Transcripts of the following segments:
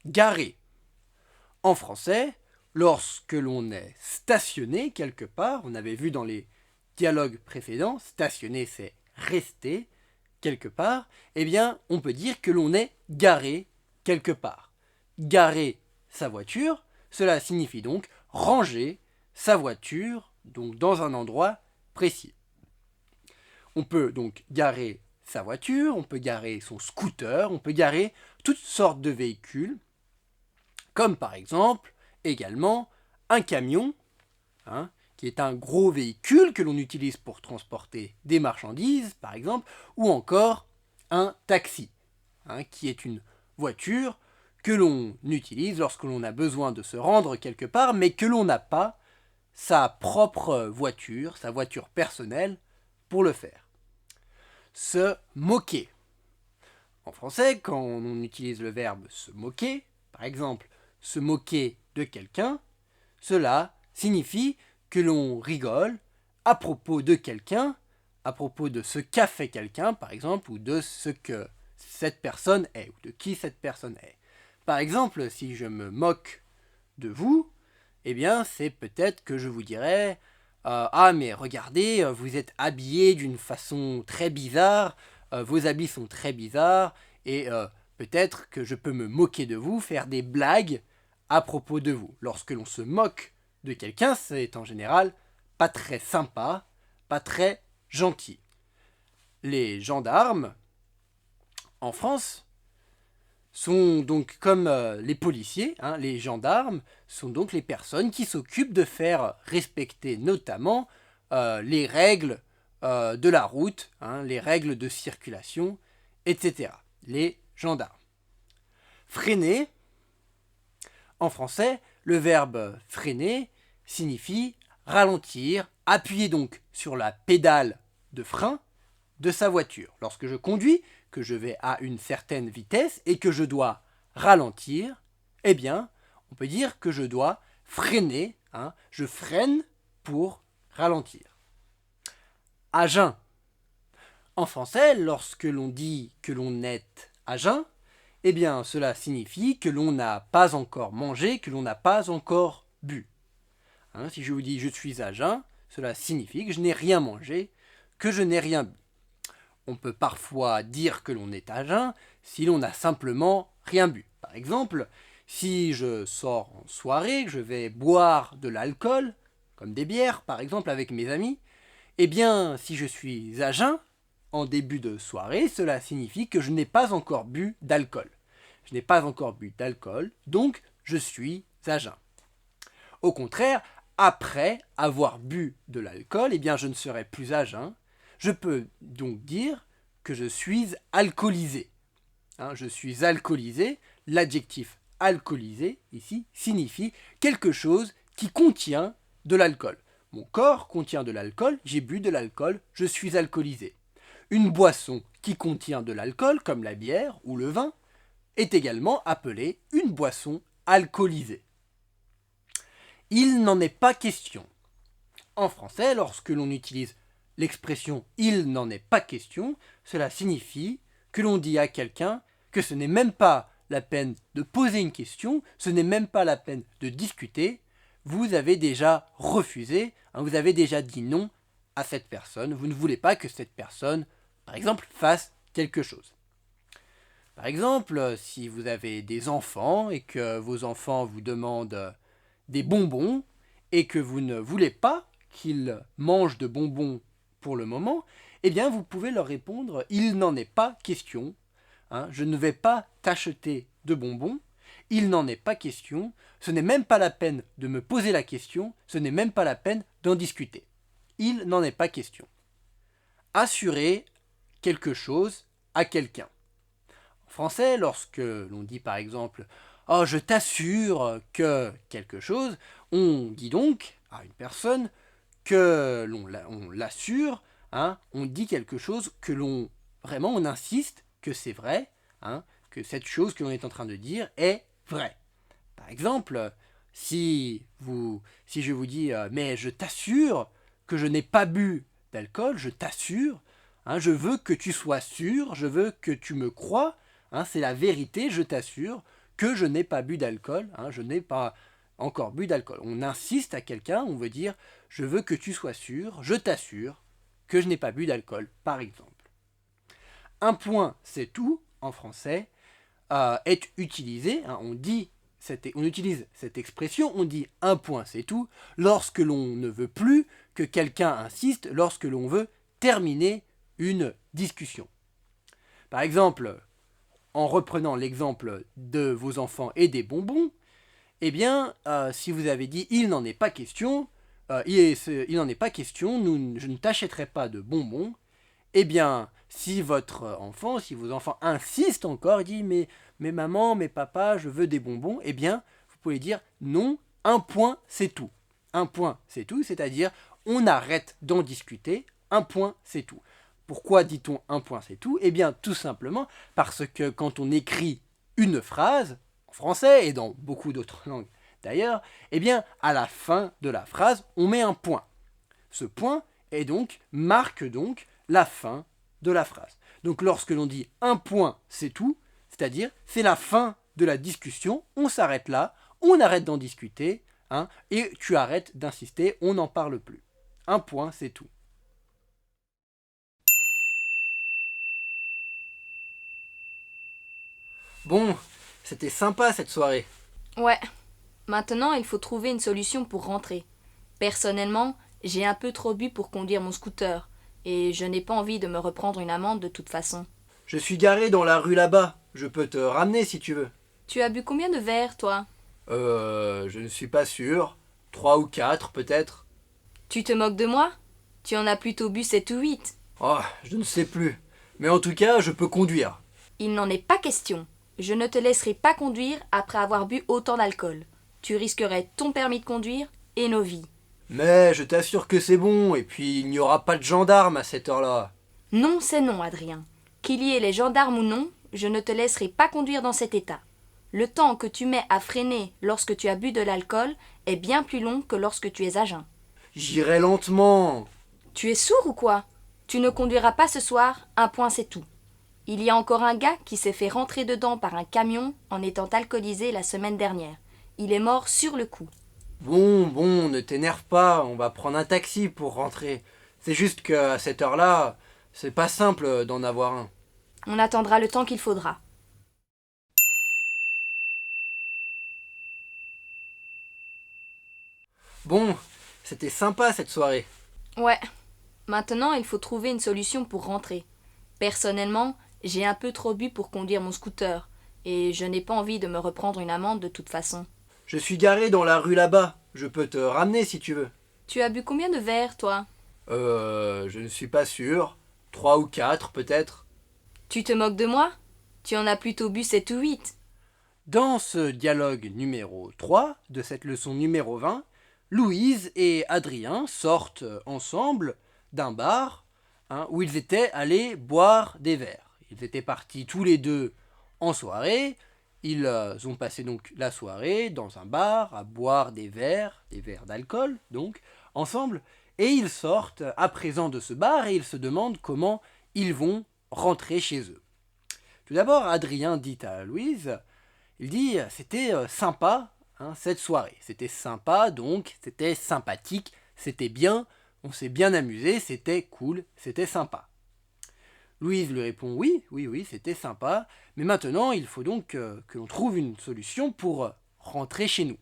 garer. En français, lorsque l'on est stationné quelque part, on avait vu dans les dialogues précédents, stationner c'est rester quelque part, eh bien on peut dire que l'on est garé quelque part. Garer sa voiture, cela signifie donc ranger sa voiture donc dans un endroit précis. On peut donc garer sa voiture, on peut garer son scooter, on peut garer toutes sortes de véhicules, comme par exemple également un camion, qui est un gros véhicule que l'on utilise pour transporter des marchandises, par exemple, ou encore un taxi, qui est une voiture que l'on utilise lorsque l'on a besoin de se rendre quelque part, mais que l'on n'a pas sa propre voiture, sa voiture personnelle, pour le faire. Se moquer. En français, quand on utilise le verbe se moquer, par exemple, se moquer de quelqu'un, cela signifie que l'on rigole à propos de quelqu'un, à propos de ce qu'a fait quelqu'un, par exemple, ou de ce que cette personne est, ou de qui cette personne est. Par exemple, si je me moque de vous, eh bien, c'est peut-être que je vous dirais ah, mais regardez, vous êtes habillé d'une façon très bizarre, vos habits sont très bizarres, et peut-être que je peux me moquer de vous, faire des blagues à propos de vous. Lorsque l'on se moque de quelqu'un, c'est en général pas très sympa, pas très gentil. Les gendarmes, en France, sont donc comme les policiers, les gendarmes sont donc les personnes qui s'occupent de faire respecter notamment les règles de la route, les règles de circulation, etc. Les gendarmes. Freiner, en français, le verbe freiner signifie ralentir, appuyer donc sur la pédale de frein de sa voiture. Lorsque je conduis, que je vais à une certaine vitesse et que je dois ralentir, eh bien, on peut dire que je dois freiner, je freine pour ralentir. À jeun. En français, lorsque l'on dit que l'on est à jeun, eh bien, cela signifie que l'on n'a pas encore mangé, que l'on n'a pas encore bu. Si je vous dis je suis à jeun, cela signifie que je n'ai rien mangé, que je n'ai rien bu. On peut parfois dire que l'on est à jeun si l'on n'a simplement rien bu. Par exemple, si je sors en soirée, que je vais boire de l'alcool, comme des bières par exemple avec mes amis, eh bien si je suis à jeun en début de soirée, cela signifie que je n'ai pas encore bu d'alcool. Je n'ai pas encore bu d'alcool, donc je suis à jeun. Au contraire, après avoir bu de l'alcool, eh bien je ne serai plus à jeun. Je peux donc dire que je suis alcoolisé. Je suis alcoolisé. L'adjectif alcoolisé, ici, signifie quelque chose qui contient de l'alcool. Mon corps contient de l'alcool, j'ai bu de l'alcool, je suis alcoolisé. Une boisson qui contient de l'alcool, comme la bière ou le vin, est également appelée une boisson alcoolisée. Il n'en est pas question. En français, lorsque l'on utilise l'expression il n'en est pas question, cela signifie que l'on dit à quelqu'un que ce n'est même pas la peine de poser une question, ce n'est même pas la peine de discuter, vous avez déjà refusé, vous avez déjà dit non à cette personne, vous ne voulez pas que cette personne, par exemple, fasse quelque chose. Par exemple, si vous avez des enfants et que vos enfants vous demandent des bonbons et que vous ne voulez pas qu'ils mangent de bonbons pour le moment, eh bien vous pouvez leur répondre « il n'en est pas question », je ne vais pas t'acheter de bonbons, il n'en est pas question, ce n'est même pas la peine de me poser la question, ce n'est même pas la peine d'en discuter. Il n'en est pas question. Assurer quelque chose à quelqu'un. En français, lorsque l'on dit par exemple « oh, je t'assure que quelque chose », on dit donc à une personne que on l'assure, on dit quelque chose que l'on vraiment on insiste que c'est vrai, que cette chose que l'on est en train de dire est vraie. Par exemple, si je vous dis mais je t'assure que je n'ai pas bu d'alcool, je t'assure, je veux que tu sois sûr, je veux que tu me crois, c'est la vérité, je t'assure que je n'ai pas bu d'alcool, je n'ai pas encore bu d'alcool. On insiste à quelqu'un, on veut dire je veux que tu sois sûr, je t'assure que je n'ai pas bu d'alcool, par exemple. Un point, c'est tout, en français, est utilisé, on utilise cette expression, on dit un point, c'est tout, lorsque l'on ne veut plus que quelqu'un insiste, lorsque l'on veut terminer une discussion. Par exemple, en reprenant l'exemple de vos enfants et des bonbons, eh bien, si vous avez dit il n'en est pas question, il n'en est pas question, je ne t'achèterai pas de bonbons, eh bien, si vos enfants insistent encore, disent mais maman, mais papa, je veux des bonbons, eh bien, vous pouvez dire non, un point, c'est tout. Un point, c'est tout, c'est-à-dire on arrête d'en discuter, un point, c'est tout. Pourquoi dit-on un point, c'est tout? Eh bien, tout simplement parce que quand on écrit une phrase, en français et dans beaucoup d'autres langues d'ailleurs, eh bien, à la fin de la phrase, on met un point. Ce point marque donc la fin de la phrase. Donc lorsque l'on dit un point, c'est tout, c'est-à-dire c'est la fin de la discussion, on s'arrête là, on arrête d'en discuter, et tu arrêtes d'insister, on n'en parle plus. Un point, c'est tout. Bon, c'était sympa cette soirée. Ouais. Maintenant, il faut trouver une solution pour rentrer. Personnellement, j'ai un peu trop bu pour conduire mon scooter, et je n'ai pas envie de me reprendre une amende de toute façon. Je suis garé dans la rue là-bas, je peux te ramener si tu veux. Tu as bu combien de verres, toi? Je ne suis pas sûr. 3 ou 4 peut-être. Tu te moques de moi? Tu en as plutôt bu 7 ou 8. Oh, je ne sais plus. Mais en tout cas, je peux conduire. Il n'en est pas question. Je ne te laisserai pas conduire après avoir bu autant d'alcool. Tu risquerais ton permis de conduire et nos vies. Mais je t'assure que c'est bon, et puis il n'y aura pas de gendarme à cette heure-là. Non, c'est non, Adrien. Qu'il y ait les gendarmes ou non, je ne te laisserai pas conduire dans cet état. Le temps que tu mets à freiner lorsque tu as bu de l'alcool est bien plus long que lorsque tu es à jeun. J'irai lentement. Tu es sourd ou quoi? Tu ne conduiras pas ce soir, un point c'est tout. Il y a encore un gars qui s'est fait rentrer dedans par un camion en étant alcoolisé la semaine dernière. Il est mort sur le coup. Bon, ne t'énerve pas, on va prendre un taxi pour rentrer. C'est juste qu'à cette heure-là, c'est pas simple d'en avoir un. On attendra le temps qu'il faudra. Bon, c'était sympa cette soirée. Ouais. Maintenant, il faut trouver une solution pour rentrer. Personnellement, j'ai un peu trop bu pour conduire mon scooter, et je n'ai pas envie de me reprendre une amende de toute façon. Je suis garé dans la rue là-bas, je peux te ramener si tu veux. Tu as bu combien de verres, toi? Je ne suis pas sûr. 3 ou 4 peut-être. Tu te moques de moi? Tu en as plutôt bu 7 ou 8. Dans ce dialogue numéro 3 de cette leçon numéro 20, Louise et Adrien sortent ensemble d'un bar où ils étaient allés boire des verres. Ils étaient partis tous les deux en soirée. Ils ont passé donc la soirée dans un bar à boire des verres d'alcool, donc, ensemble. Et ils sortent à présent de ce bar et ils se demandent comment ils vont rentrer chez eux. Tout d'abord, Adrien dit à Louise, il dit c'était sympa cette soirée. C'était sympa, donc c'était sympathique, c'était bien, on s'est bien amusé, c'était cool, c'était sympa. Louise lui répond oui, c'était sympa, mais maintenant il faut donc que l'on trouve une solution pour rentrer chez nous.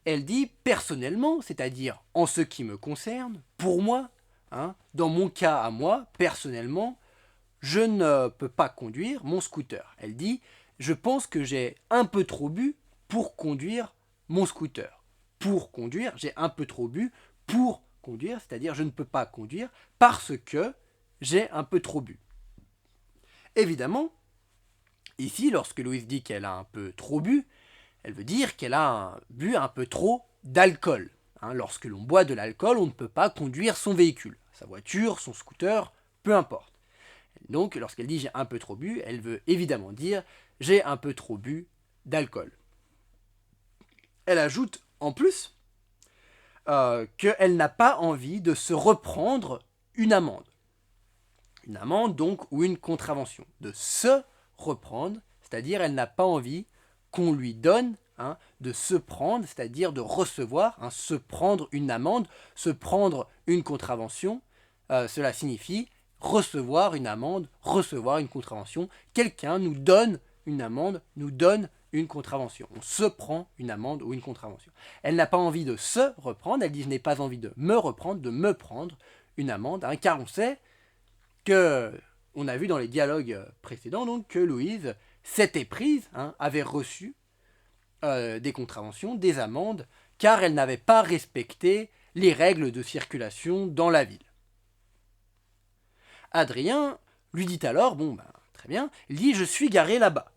Elle dit personnellement, c'est-à-dire en ce qui me concerne, pour moi, dans mon cas à moi, personnellement, je ne peux pas conduire mon scooter. Elle dit je pense que j'ai un peu trop bu pour conduire mon scooter. Pour conduire, j'ai un peu trop bu pour conduire, c'est-à-dire je ne peux pas conduire parce que j'ai un peu trop bu. Évidemment, ici, lorsque Louise dit qu'elle a un peu trop bu, elle veut dire qu'elle a bu un peu trop d'alcool. Lorsque l'on boit de l'alcool, on ne peut pas conduire son véhicule, sa voiture, son scooter, peu importe. Donc, lorsqu'elle dit j'ai un peu trop bu, elle veut évidemment dire j'ai un peu trop bu d'alcool. Elle ajoute en plus qu'elle n'a pas envie de se reprendre une amende. Une amende donc ou une contravention. De se reprendre, c'est-à-dire elle n'a pas envie qu'on lui donne de se prendre, c'est-à-dire de recevoir, se prendre une amende, se prendre une contravention. Cela signifie recevoir une amende, recevoir une contravention. Quelqu'un nous donne une amende, nous donne une contravention. On se prend une amende ou une contravention. Elle n'a pas envie de se reprendre, elle dit je n'ai pas envie de me prendre une amende, car on sait que, on a vu dans les dialogues précédents donc, que Louise s'était prise, avait reçu des contraventions, des amendes, car elle n'avait pas respecté les règles de circulation dans la ville. Adrien lui dit alors, très bien, il dit je suis garé là-bas.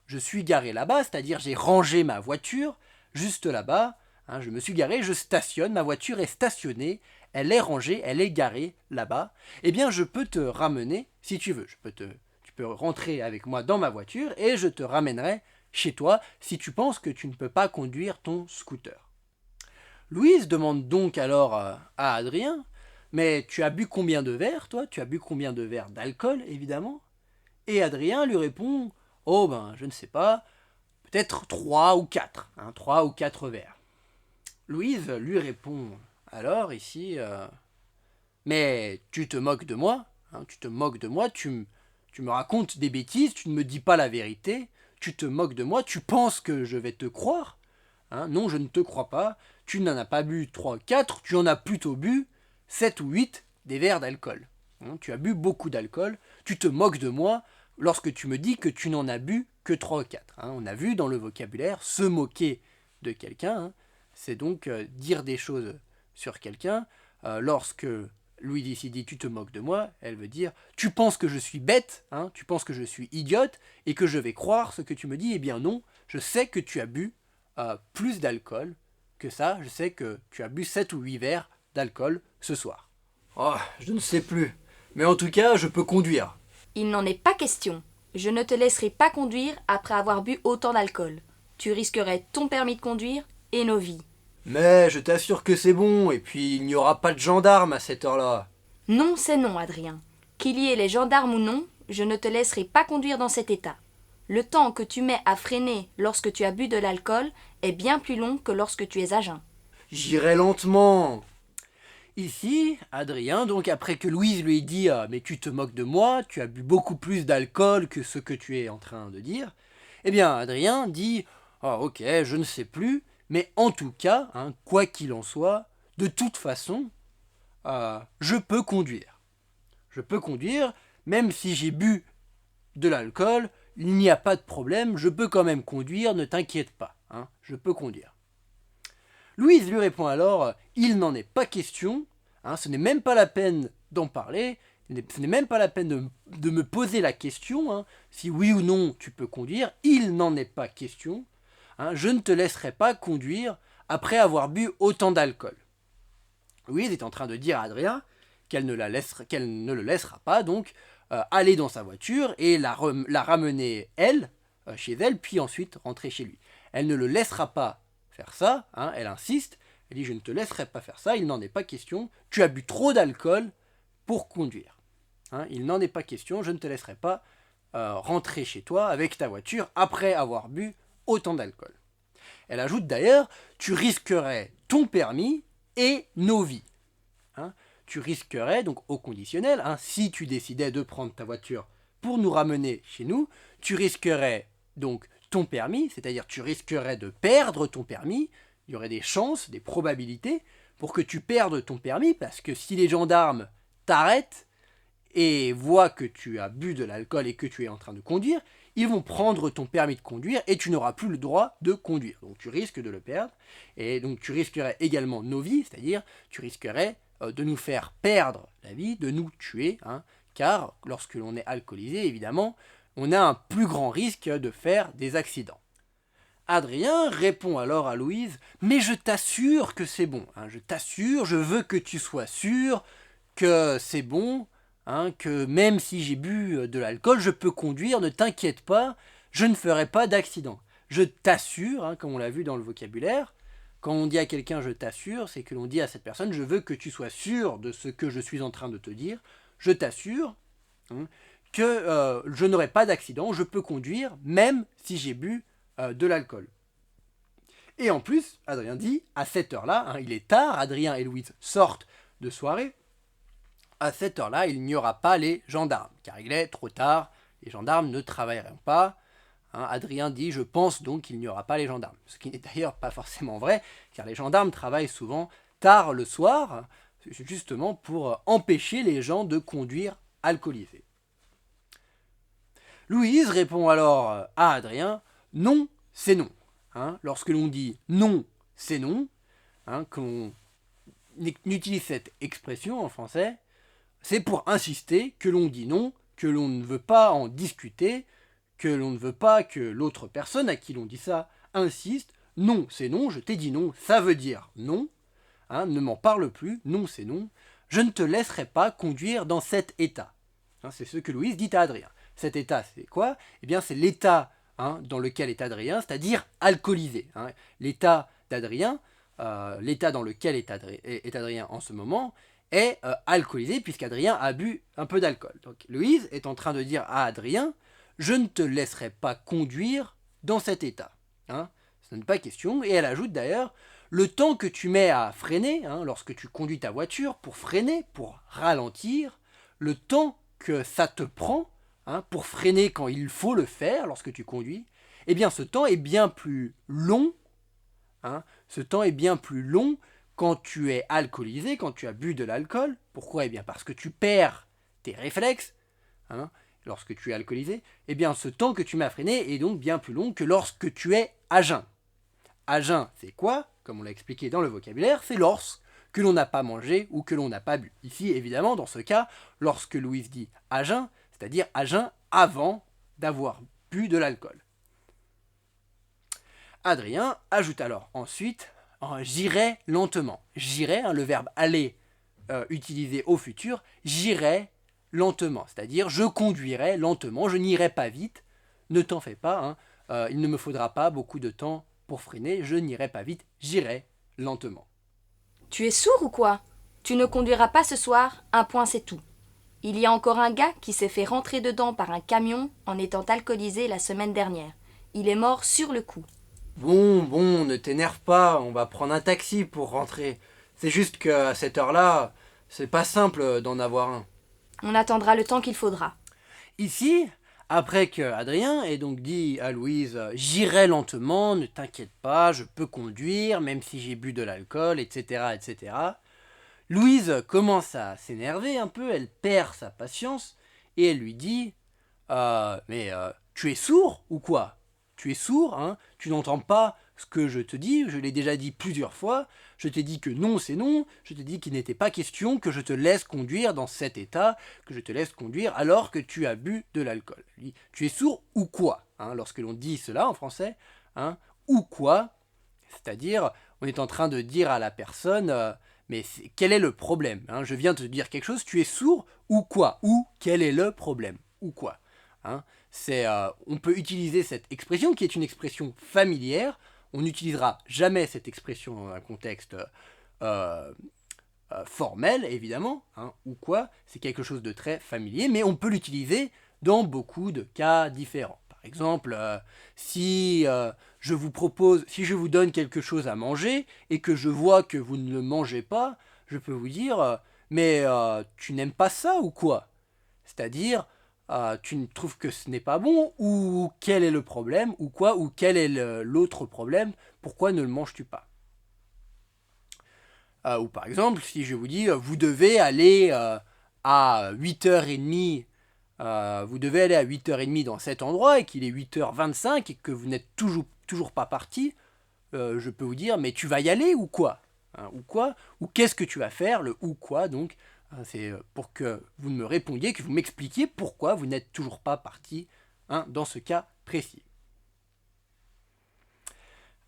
Je suis garé là-bas, c'est-à-dire j'ai rangé ma voiture juste là-bas, je me suis garé, je stationne, ma voiture est stationnée, elle est rangée, elle est garée là-bas. Eh bien je peux te ramener si tu veux, tu peux rentrer avec moi dans ma voiture et je te ramènerai chez toi si tu penses que tu ne peux pas conduire ton scooter. Louise demande donc alors à Adrien, mais tu as bu combien de verres, toi? Tu as bu combien de verres d'alcool, évidemment? Et Adrien lui répond, oh je ne sais pas, peut-être 3 ou 4, 3 ou 4 verres. Louise lui répond alors ici, mais tu te moques de moi, tu me racontes des bêtises, tu ne me dis pas la vérité, tu te moques de moi, tu penses que je vais te croire, non je ne te crois pas, tu n'en as pas bu 3 ou 4, tu en as plutôt bu 7 ou 8 des verres d'alcool. Tu as bu beaucoup d'alcool, tu te moques de moi lorsque tu me dis que tu n'en as bu que 3 ou 4. On a vu dans le vocabulaire, se moquer de quelqu'un, c'est donc dire des choses sur quelqu'un. Lorsque Louise ici dit tu te moques de moi, elle veut dire tu penses que je suis bête, tu penses que je suis idiote et que je vais croire ce que tu me dis. Eh bien non, je sais que tu as bu plus d'alcool que ça, je sais que tu as bu 7 ou 8 verres d'alcool ce soir. Oh, je ne sais plus, mais en tout cas je peux conduire. Il n'en est pas question. Je ne te laisserai pas conduire après avoir bu autant d'alcool. Tu risquerais ton permis de conduire et nos vies. Mais je t'assure que c'est bon, et puis il n'y aura pas de gendarme à cette heure-là. Non, c'est non, Adrien. Qu'il y ait les gendarmes ou non, je ne te laisserai pas conduire dans cet état. Le temps que tu mets à freiner lorsque tu as bu de l'alcool est bien plus long que lorsque tu es à jeun. J'irai lentement. Ici, Adrien, donc après que Louise lui ait dit « Mais tu te moques de moi, tu as bu beaucoup plus d'alcool que ce que tu es en train de dire », eh bien Adrien dit « Oh ok, je ne sais plus, mais en tout cas, quoi qu'il en soit, de toute façon, je peux conduire. Je peux conduire, même si j'ai bu de l'alcool, il n'y a pas de problème, je peux quand même conduire, ne t'inquiète pas, je peux conduire. » Louise lui répond alors « Il n'en est pas question, ce n'est même pas la peine d'en parler, ce n'est même pas la peine de me poser la question, si oui ou non tu peux conduire, il n'en est pas question, je ne te laisserai pas conduire après avoir bu autant d'alcool. » Louise est en train de dire à Adrien qu'elle ne le laissera pas donc aller dans sa voiture et la ramener chez elle, puis ensuite rentrer chez lui. Elle ne le laissera pas faire ça, elle insiste, elle dit je ne te laisserai pas faire ça, il n'en est pas question, tu as bu trop d'alcool pour conduire. Il n'en est pas question, je ne te laisserai pas rentrer chez toi avec ta voiture après avoir bu autant d'alcool. Elle ajoute d'ailleurs, tu risquerais ton permis et nos vies. Tu risquerais, donc au conditionnel, si tu décidais de prendre ta voiture pour nous ramener chez nous, tu risquerais donc ton permis, c'est-à-dire tu risquerais de perdre ton permis, il y aurait des chances, des probabilités pour que tu perdes ton permis, parce que si les gendarmes t'arrêtent et voient que tu as bu de l'alcool et que tu es en train de conduire, ils vont prendre ton permis de conduire et tu n'auras plus le droit de conduire. Donc tu risques de le perdre, et donc tu risquerais également nos vies, c'est-à-dire tu risquerais de nous faire perdre la vie, de nous tuer, car lorsque l'on est alcoolisé, évidemment, on a un plus grand risque de faire des accidents. Adrien répond alors à Louise « Mais je t'assure que c'est bon, je t'assure, je veux que tu sois sûr que c'est bon, que même si j'ai bu de l'alcool, je peux conduire, ne t'inquiète pas, je ne ferai pas d'accident. Je t'assure, comme on l'a vu dans le vocabulaire, quand on dit à quelqu'un « je t'assure », c'est que l'on dit à cette personne « je veux que tu sois sûr de ce que je suis en train de te dire, je t'assure que je n'aurai pas d'accident, je peux conduire même si j'ai bu de l'alcool. Et en plus, Adrien dit, à cette heure-là, il est tard, Adrien et Louise sortent de soirée, à cette heure-là, il n'y aura pas les gendarmes, car il est trop tard, les gendarmes ne travailleront pas. Adrien dit, je pense donc qu'il n'y aura pas les gendarmes, ce qui n'est d'ailleurs pas forcément vrai, car les gendarmes travaillent souvent tard le soir, justement pour empêcher les gens de conduire alcoolisés. Louise répond alors à Adrien, non, c'est non. Lorsque l'on dit non, c'est non, qu'on utilise cette expression en français, c'est pour insister que l'on dit non, que l'on ne veut pas en discuter, que l'on ne veut pas que l'autre personne à qui l'on dit ça insiste. Non, c'est non, je t'ai dit non, ça veut dire non, ne m'en parle plus, non, c'est non, je ne te laisserai pas conduire dans cet état. C'est ce que Louise dit à Adrien. Cet état, c'est quoi ? Eh bien, c'est l'état dans lequel est Adrien, c'est-à-dire alcoolisé. L'état d'Adrien, l'état dans lequel est Adrien en ce moment, est alcoolisé, puisqu'Adrien a bu un peu d'alcool. Donc Louise est en train de dire à Adrien, je ne te laisserai pas conduire dans cet état. Ce n'est pas question. Et elle ajoute d'ailleurs, le temps que tu mets à freiner, lorsque tu conduis ta voiture, pour freiner, pour ralentir, le temps que ça te prend, pour freiner quand il faut le faire lorsque tu conduis, eh bien ce temps est bien plus long. Ce temps est bien plus long quand tu es alcoolisé, quand tu as bu de l'alcool. Pourquoi ? Eh bien parce que tu perds tes réflexes lorsque tu es alcoolisé. Eh bien ce temps que tu mets à freiner est donc bien plus long que lorsque tu es à jeun. À jeun, c'est quoi ? Comme on l'a expliqué dans le vocabulaire, c'est lorsque l'on n'a pas mangé ou que l'on n'a pas bu. Ici, évidemment, dans ce cas, lorsque Louise dit à jeun, c'est-à-dire à jeun avant d'avoir bu de l'alcool. Adrien ajoute alors ensuite j'irai lentement. J'irai, le verbe aller utilisé au futur, j'irai lentement, c'est-à-dire je conduirai lentement, je n'irai pas vite, ne t'en fais pas, il ne me faudra pas beaucoup de temps pour freiner, je n'irai pas vite, j'irai lentement. Tu es sourd ou quoi ? Tu ne conduiras pas ce soir, un point c'est tout. Il y a encore un gars qui s'est fait rentrer dedans par un camion en étant alcoolisé la semaine dernière. Il est mort sur le coup. Bon, ne t'énerve pas, on va prendre un taxi pour rentrer. C'est juste qu'à cette heure-là, c'est pas simple d'en avoir un. On attendra le temps qu'il faudra. Ici, après que Adrien ait donc dit à Louise « J'irai lentement, ne t'inquiète pas, je peux conduire, même si j'ai bu de l'alcool, etc. etc. » Louise commence à s'énerver un peu, elle perd sa patience, et elle lui dit mais tu es sourd ou quoi ? Tu es sourd, tu n'entends pas ce que je te dis, je l'ai déjà dit plusieurs fois, je t'ai dit que non c'est non, je t'ai dit qu'il n'était pas question que je te laisse conduire dans cet état, que je te laisse conduire alors que tu as bu de l'alcool. Tu es sourd ou quoi ? Lorsque l'on dit cela en français, ou quoi ? C'est-à-dire, on est en train de dire à la personne, mais quel est le problème ? Je viens de te dire quelque chose, tu es sourd ou quoi ? Ou quel est le problème ? Ou quoi ? On peut utiliser cette expression qui est une expression familière. On n'utilisera jamais cette expression dans un contexte formel, évidemment, ou quoi. C'est quelque chose de très familier, mais on peut l'utiliser dans beaucoup de cas différents. Par exemple, si je vous donne quelque chose à manger et que je vois que vous ne le mangez pas, je peux vous dire mais tu n'aimes pas ça ou quoi ? C'est-à-dire tu trouves que ce n'est pas bon, ou quel est le problème, ou quoi, ou quel est l'autre problème, pourquoi ne le manges-tu pas ? Ou par exemple, si je vous dis, vous devez aller à 8h30, vous devez aller à 8h30 dans cet endroit, et qu'il est 8h25, et que vous n'êtes toujours pas parti, je peux vous dire, mais tu vas y aller, ou quoi ? Ou quoi ? Ou qu'est-ce que tu vas faire, le ou quoi, donc c'est pour que vous me répondiez, que vous m'expliquiez pourquoi vous n'êtes toujours pas parti dans ce cas précis.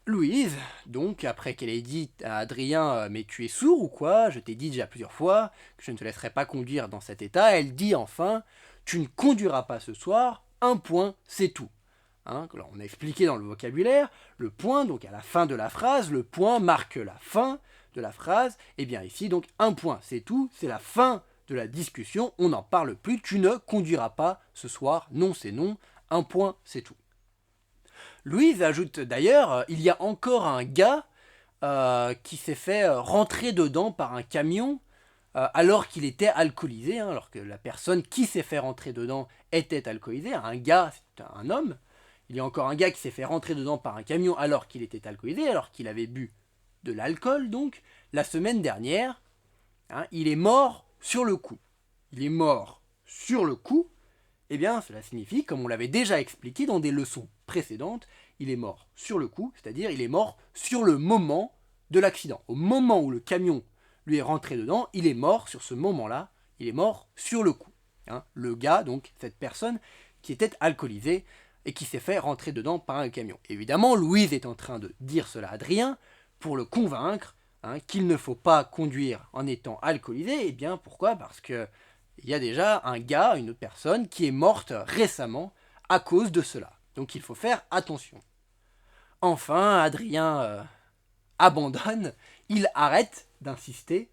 Louise, donc, après qu'elle ait dit à Adrien « Mais tu es sourd ou quoi ? Je t'ai dit déjà plusieurs fois que je ne te laisserai pas conduire dans cet état. » Elle dit enfin « Tu ne conduiras pas ce soir, un point, c'est tout. » Alors, on a expliqué dans le vocabulaire, le point, donc à la fin de la phrase, le point marque la fin de la phrase. Et bien ici, donc, un point, c'est tout, c'est la fin de la discussion, on n'en parle plus, tu ne conduiras pas ce soir, non c'est non, un point c'est tout. Louise ajoute d'ailleurs, il y a encore un gars qui s'est fait rentrer dedans par un camion alors qu'il était alcoolisé, alors que la personne qui s'est fait rentrer dedans était alcoolisée, un gars, c'est un homme. Il y a encore un gars qui s'est fait rentrer dedans par un camion alors qu'il était alcoolisé, alors qu'il avait bu de l'alcool, donc, la semaine dernière, il est mort sur le coup. Il est mort sur le coup, eh bien, cela signifie, comme on l'avait déjà expliqué dans des leçons précédentes, il est mort sur le coup, c'est-à-dire il est mort sur le moment de l'accident. Au moment où le camion lui est rentré dedans, il est mort sur ce moment-là, il est mort sur le coup. Le gars, donc, cette personne qui était alcoolisée et qui s'est fait rentrer dedans par un camion. Évidemment, Louise est en train de dire cela à Adrien pour le convaincre qu'il ne faut pas conduire en étant alcoolisé. Eh bien, pourquoi ? Parce que il y a déjà un gars, une personne qui est morte récemment à cause de cela. Donc il faut faire attention. Enfin, Adrien abandonne, il arrête d'insister.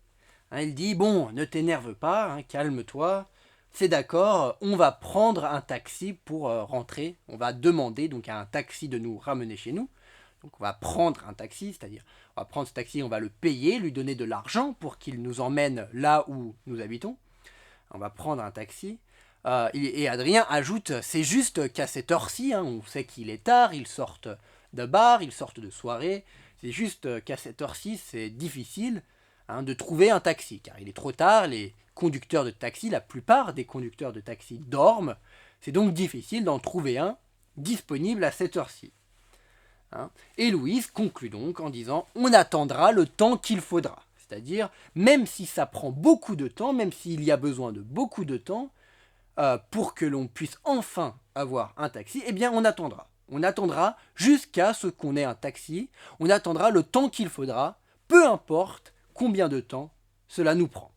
Il dit, bon, ne t'énerve pas, calme-toi, c'est d'accord, on va prendre un taxi pour rentrer, on va demander donc à un taxi de nous ramener chez nous. Donc on va prendre un taxi, c'est-à-dire on va prendre ce taxi, on va le payer, lui donner de l'argent pour qu'il nous emmène là où nous habitons. On va prendre un taxi. Et Adrien ajoute, c'est juste qu'à cette heure-ci, on sait qu'il est tard, ils sortent de bar, ils sortent de soirée, c'est juste qu'à cette heure-ci, c'est difficile de trouver un taxi, car il est trop tard, les conducteurs de taxi, la plupart des conducteurs de taxi dorment, c'est donc difficile d'en trouver un disponible à cette heure-ci. Et Louise conclut donc en disant, on attendra le temps qu'il faudra. C'est-à-dire, même si ça prend beaucoup de temps, même s'il y a besoin de beaucoup de temps, pour que l'on puisse enfin avoir un taxi, eh bien on attendra. On attendra jusqu'à ce qu'on ait un taxi, on attendra le temps qu'il faudra, peu importe combien de temps cela nous prend.